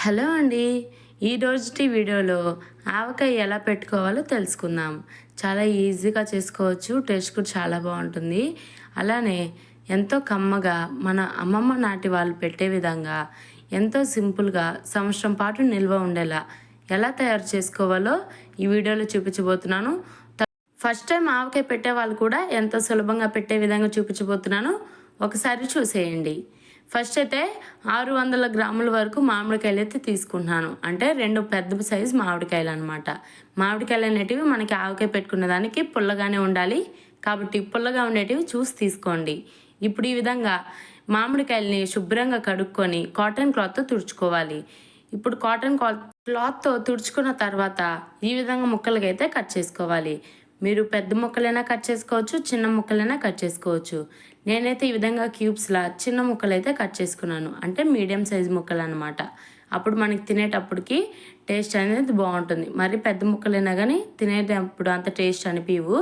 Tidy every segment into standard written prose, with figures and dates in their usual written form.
Hello అండి. ఈరోజుటి వీడియోలో ఆవకాయ ఎలా పెట్టుకోవాలో తెలుసుకుందాం. చాలా ఈజీగా చేసుకోవచ్చు. టేస్ట్ కూడా చాలా బాగుంటుంది. అలానే ఎంతో కమ్మగా మన అమ్మమ్మ నాటి వాళ్ళు పెట్టే విధంగా ఎంతో సింపుల్గా సంవత్సరం పాటు నిల్వ ఉండేలా ఎలా తయారు చేసుకోవాలో ఈ వీడియోలో చూపించబోతున్నాను. ఫస్ట్ టైం ఆవకాయ పెట్టే వాళ్ళు కూడా ఎంతో సులభంగా పెట్టే విధంగా చూపించబోతున్నాను. ఒకసారి చూసేయండి. ఫస్ట్ అయితే 600 గ్రాముల వరకు మామిడికాయలు అయితే తీసుకుంటున్నాను. అంటే 2 పెద్ద సైజు మామిడికాయలు అనమాట. మామిడికాయలు అనేటివి మనకి ఆవకాయ పెట్టుకునే దానికి పుల్లగానే ఉండాలి. కాబట్టి పుల్లగా ఉండేటివి చూసి తీసుకోండి. ఇప్పుడు ఈ విధంగా మామిడికాయలని శుభ్రంగా కడుక్కొని కాటన్ క్లాత్తో తుడుచుకోవాలి. ఇప్పుడు కాటన్ క్లాత్తో తుడుచుకున్న తర్వాత ఈ విధంగా ముక్కలుగా అయితే కట్ చేసుకోవాలి. మీరు పెద్ద ముక్కలైనా కట్ చేసుకోవచ్చు, చిన్న ముక్కలైనా కట్ చేసుకోవచ్చు. నేనైతే ఈ విధంగా క్యూబ్స్లా చిన్న ముక్కలు అయితే కట్ చేసుకున్నాను. అంటే మీడియం సైజ్ ముక్కలు అనమాట. అప్పుడు మనకి తినేటప్పటికి టేస్ట్ అనేది బాగుంటుంది. మరి పెద్ద ముక్కలైనా కానీ తినేటప్పుడు అంత టేస్ట్ అనిపివు.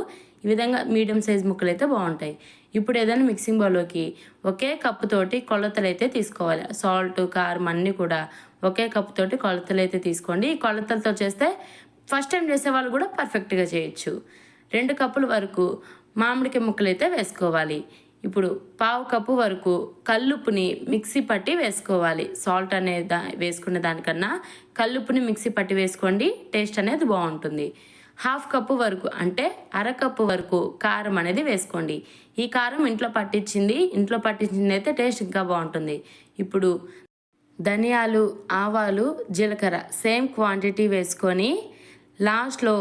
ఈ విధంగా మీడియం సైజ్ ముక్కలు అయితే బాగుంటాయి. ఇప్పుడు ఏదైనా మిక్సింగ్ బౌల్లోకి ఒకే కప్పుతోటి కొలతలు అయితే తీసుకోవాలి. సాల్ట్, కారం అన్నీ కూడా ఒకే కప్పుతోటి కొలతలు అయితే తీసుకోండి. ఈ కొలతలతో చేస్తే ఫస్ట్ టైం చేసే వాళ్ళు కూడా పర్ఫెక్ట్గా చేయొచ్చు. 2 కప్పుల వరకు మామిడికాయ ముక్కలు అయితే వేసుకోవాలి. ఇప్పుడు పావు కప్పు వరకు కల్లుప్పుని మిక్సీ పట్టి వేసుకోవాలి. సాల్ట్ అనేది వేసుకునే దానికన్నా కల్లుప్పుని మిక్సీ పట్టి వేసుకోండి. టేస్ట్ అనేది బాగుంటుంది. హాఫ్ కప్పు వరకు అంటే అరకప్పు వరకు కారం అనేది వేసుకోండి. ఈ కారం ఇంట్లో పట్టించింది అయితే టేస్ట్ ఇంకా బాగుంటుంది. ఇప్పుడు ధనియాలు, ఆవాలు, జీలకర్ర సేమ్ క్వాంటిటీ వేసుకొని లాస్ట్లో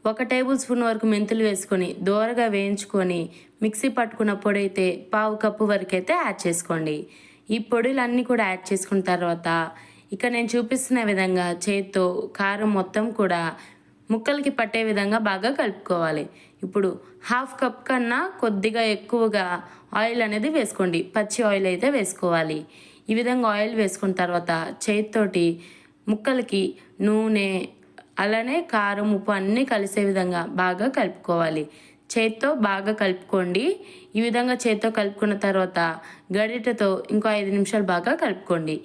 1 టేబుల్ స్పూన్ వరకు మెంతులు వేసుకొని దోరగా వేయించుకొని మిక్సీ పట్టుకున్న పొడి అయితే పావు కప్పు వరకు అయితే యాడ్ చేసుకోండి. ఈ పొడులన్నీ కూడా యాడ్ చేసుకున్న తర్వాత ఇక్కడ నేను చూపిస్తున్న విధంగా చేత్తో కారం మొత్తం కూడా ముక్కలకి పట్టే విధంగా బాగా కలుపుకోవాలి. ఇప్పుడు హాఫ్ కప్ కన్నా కొద్దిగా ఎక్కువగా ఆయిల్ అనేది వేసుకోండి. పచ్చి ఆయిల్ అయితే వేసుకోవాలి. ఈ విధంగా ఆయిల్ వేసుకున్న తర్వాత చేతితోటి ముక్కలకి నూనె అలానే కారం, ఉప్పు అన్నీ కలిసే విధంగా బాగా కలుపుకోవాలి. చేత్తో బాగా కలుపుకోండి. ఈ విధంగా చేత్తో కలుపుకున్న తర్వాత గరిటెతో ఇంకో 5 నిమిషాలు బాగా కలుపుకోండి.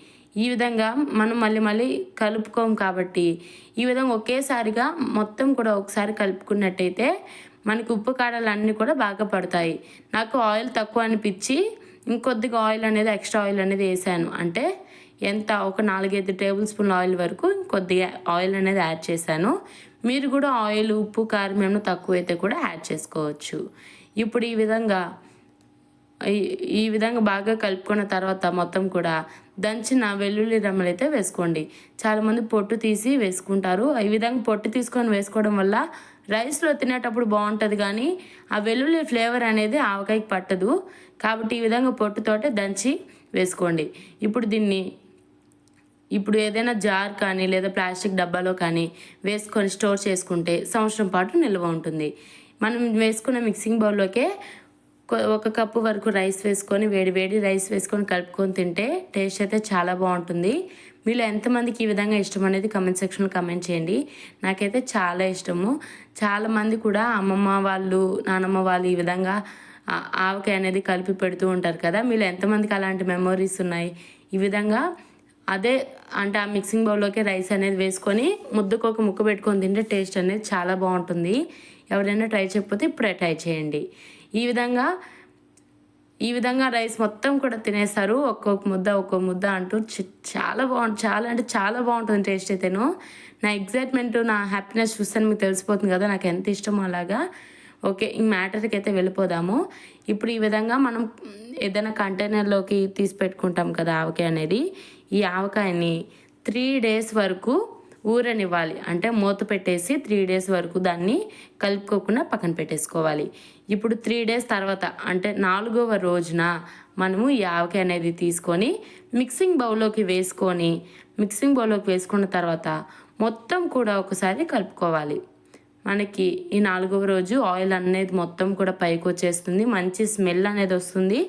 ఈ విధంగా మనం మళ్ళీ కలుపుకోం కాబట్టి ఈ విధంగా ఒకేసారిగా మొత్తం కూడా ఒకసారి కలుపుకున్నట్టయితే మనకి ఉప్పు కారాలు అన్నీ కూడా బాగా పడతాయి. నాకు ఆయిల్ తక్కువ అనిపించి ఇంకొద్దిగా ఆయిల్ అనేది ఎక్స్ట్రా ఆయిల్ అనేది వేసాను. అంటే ఎంత ఒక 4-5 టేబుల్ స్పూన్ల ఆయిల్ వరకు కొద్దిగా ఆయిల్ అనేది యాడ్ చేశాను. మీరు కూడా ఆయిల్, ఉప్పు, కారం ఏమైనా తక్కువైతే కూడా యాడ్ చేసుకోవచ్చు. ఇప్పుడు ఈ విధంగా బాగా కలుపుకున్న తర్వాత మొత్తం కూడా దంచిన వెల్లుల్లి రెమ్మలు అయితే వేసుకోండి. చాలామంది పొట్టు తీసి వేసుకుంటారు. ఈ విధంగా పొట్టు తీసుకొని వేసుకోవడం వల్ల రైస్లో తినేటప్పుడు బాగుంటుంది, కానీ ఆ వెల్లుల్లి ఫ్లేవర్ అనేది ఆవకాయకి పట్టదు. కాబట్టి ఈ విధంగా పొట్టుతోటే దంచి వేసుకోండి. ఇప్పుడు ఏదైనా జార్ కానీ లేదా ప్లాస్టిక్ డబ్బాలో కానీ వేసుకొని స్టోర్ చేసుకుంటే సంవత్సరం పాటు నిల్వ ఉంటుంది. మనం వేసుకున్న మిక్సింగ్ బౌల్లోకే 1 కప్పు వరకు రైస్ వేసుకొని వేడి రైస్ వేసుకొని కలుపుకొని తింటే టేస్ట్ అయితే చాలా బాగుంటుంది. మీలో ఎంతమందికి ఈ విధంగా ఇష్టం అనేది కమెంట్ సెక్షన్లో కమెంట్ చేయండి. నాకైతే చాలా ఇష్టము. చాలామంది కూడా అమ్మమ్మ వాళ్ళు, నానమ్మ వాళ్ళు ఈ విధంగా ఆవకాయ అనేది కలిపి పెడుతూ ఉంటారు కదా. మీలో ఎంతమందికి అలాంటి మెమోరీస్ ఉన్నాయి? ఈ విధంగా అదే అంటే ఆ మిక్సింగ్ బౌల్లోకి రైస్ అనేది వేసుకొని ముద్దకు ఒక ముక్క పెట్టుకొని తింటే టేస్ట్ అనేది చాలా బాగుంటుంది. ఎవరైనా ట్రై చేయకపోతే ఇప్పుడే ట్రై చేయండి. ఈ విధంగా రైస్ మొత్తం కూడా తినేస్తారు. ఒక్కొక్క ముద్ద అంటూ చాలా బాగుంటుంది. చాలా బాగుంటుంది టేస్ట్ అయితేను. నా ఎగ్జైట్మెంట్, నా హ్యాపీనెస్ చూస్తే మీకు తెలిసిపోతుంది కదా నాకు ఎంత ఇష్టమో అలాగా. ఓకే, ఈ మ్యాటర్కి అయితే వెళ్ళిపోదాము. ఇప్పుడు ఈ విధంగా మనం ఏదైనా కంటైనర్లోకి తీసి పెట్టుకుంటాం కదా ఆవకాయ అనేది. ఈ ఆవకాయని 3 డేస్ వరకు ఊరనివ్వాలి. అంటే మూత పెట్టేసి 3 డేస్ వరకు దాన్ని కలుపుకోకుండా పక్కన పెట్టేసుకోవాలి. ఇప్పుడు 3 డేస్ తర్వాత అంటే 4వ రోజున మనము ఈ ఆవకాయ అనేది తీసుకొని మిక్సింగ్ బౌల్లోకి వేసుకున్న తర్వాత మొత్తం కూడా ఒకసారి కలుపుకోవాలి. మనకి ఈ 4వ రోజు ఆయిల్ అనేది మొత్తం కూడా పైకి వచ్చేస్తుంది. మంచి స్మెల్ అనేది వస్తుంది.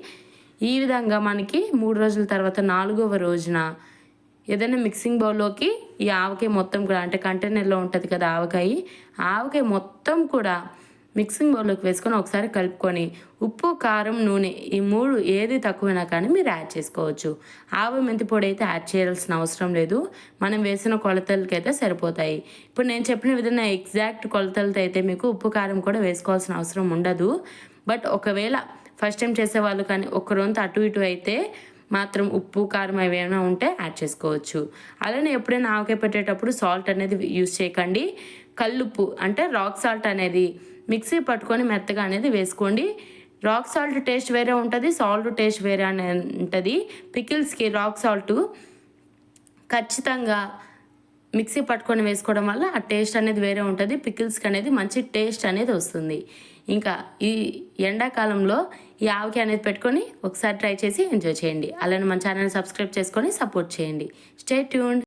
ఈ విధంగా మనకి 3 రోజుల తర్వాత 4వ రోజున ఏదైనా మిక్సింగ్ బౌల్లోకి ఈ ఆవకాయ మొత్తం కూడా అంటే కంటైనర్లో ఉంటుంది కదా ఆవకాయ మొత్తం కూడా మిక్సింగ్ బౌల్లోకి వేసుకొని ఒకసారి కలుపుకొని ఉప్పు, కారం, నూనె ఈ 3 ఏది తక్కువైనా కానీ మీరు యాడ్ చేసుకోవచ్చు. ఆవ, మెంతి పొడి అయితే యాడ్ చేయాల్సిన అవసరం లేదు. మనం వేసిన కొలతలకైతే సరిపోతాయి. ఇప్పుడు నేను చెప్పిన విధంగా ఎగ్జాక్ట్ కొలతలతో అయితే మీకు ఉప్పు, కారం కూడా వేసుకోవాల్సిన అవసరం ఉండదు. బట్ ఒకవేళ ఫస్ట్ టైం చేసేవాళ్ళు కానీ ఒక రొంత అటు ఇటు అయితే మాత్రం ఉప్పు, కారం అవి ఏమైనా ఉంటే యాడ్ చేసుకోవచ్చు. అలానే ఎప్పుడైనా ఆవకాయ పెట్టేటప్పుడు సాల్ట్ అనేది యూజ్ చేయకండి. కల్లుప్పు అంటే రాక్ సాల్ట్ అనేది మిక్సీ పట్టుకొని మెత్తగా అనేది వేసుకోండి. రాక్ సాల్ట్ టేస్ట్ వేరే ఉంటుంది, సాల్ట్ టేస్ట్ వేరే అని ఉంటుంది. పికిల్స్కి రాక్ సాల్ట్ ఖచ్చితంగా మిక్సీ పట్టుకొని వేసుకోవడం వల్ల ఆ టేస్ట్ అనేది వేరే ఉంటుంది. పికిల్స్కి అనేది మంచి టేస్ట్ అనేది వస్తుంది. ఇంకా ఈ ఎండాకాలంలో ఈ ఆవకాయ అనేది పెట్టుకొని ఒకసారి ట్రై చేసి ఎంజాయ్ చేయండి. అలానే మన ఛానల్ సబ్స్క్రైబ్ చేసుకొని సపోర్ట్ చేయండి. Stay tuned.